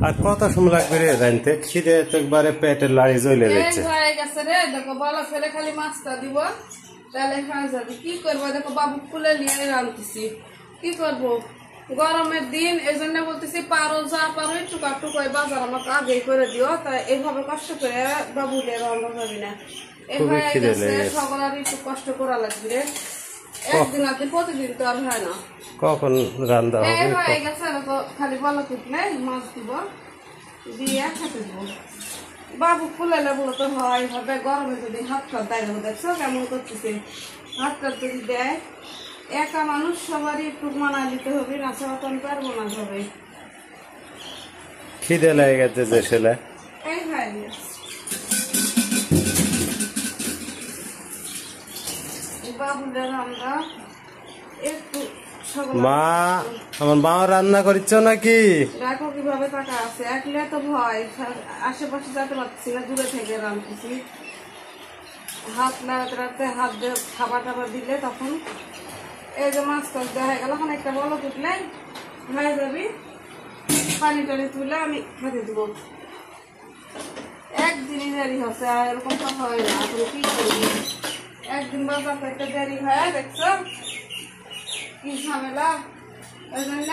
আর কত সময় লাগবে রে জানতে? খিদে তো একবারে পেটের লাড়ি জ্বলে যাচ্ছে। হয়ে গেছে রে, দেখো বলা ফেলে খালি মাছটা দিব তাহলে খাওয়া যাবে। কি করবো দেখো, বাবু খুলে নিয়ে রাঁধতেছি, কি করবো গরমের দিন, এই জন্য বলতেছি পারো যা পারো টুকা টুকাই বাজার আমাকে আগে করে দিও, তাই এইভাবে কষ্ট করে বাবু নিয়ে রান্না যাবি না। এভাবে গেছে সকলের একটু কষ্ট করা লাগবে রে, একদিন আপনি প্রতিদিন তো আর হয় না। কখন রান্না হবে? হয়ে গেছে খালি বলা তুটলে মাছ দিব দিয়ে খেতে দিব। বাবু ফুলাইলে বলো তো হয় হবে, গরমে যদি হাত টাত দেয় দেখছো কেমন করতেছে, হাত টাত যদি দেয় একা মানুষ সবারই একটু মানা দিতে হবে, না ছাড়া তো আমি পারবো না সবাই। খিদে লেগে গেছে যে ছেলে এই হয়ে গেছে বাবুদের আমরা একটু মা, আমার মা রান্না করিচ্ছ নাকি? দেখো কিভাবে টাকা আছে, একলে তো ভয়, আশেপাশে যেতে পারছি না, দূরে থেকে রাঁধতেছি। হাত নাড়াতে নাড়াতে হাত দিয়ে খাবার টাবার দিলে তখন এই যে মাছ টাছ দেওয়া হয়ে গেল, এখন একটা বলো তুটলে হয়ে যাবি, পানি টানি তুলে আমি খেতে দেবো। একদিনই দেরি হচ্ছে, আর এরকম তো হয় না, এখন কি করবি, একদিন বাজার একটা দেরি হয় দেখছো কি ঝামেলা। ওই জন্য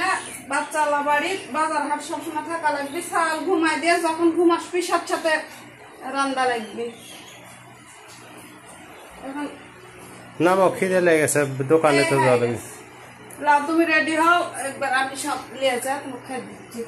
বাচ্চালা বাড়ির বাজার হাট সবসময় থাকা লাগবে, চাল ঘুমাই দিয়ে যখন ঘুম আসবি সাথে সাথে রান্না লাগবে। এখন নামো, খিদে লেগে গেছে, দোকানে তো যাবে। তুমি রেডি হও, একবার আমি সব নিয়ে যা তোমাকে খাই দিচ্ছি।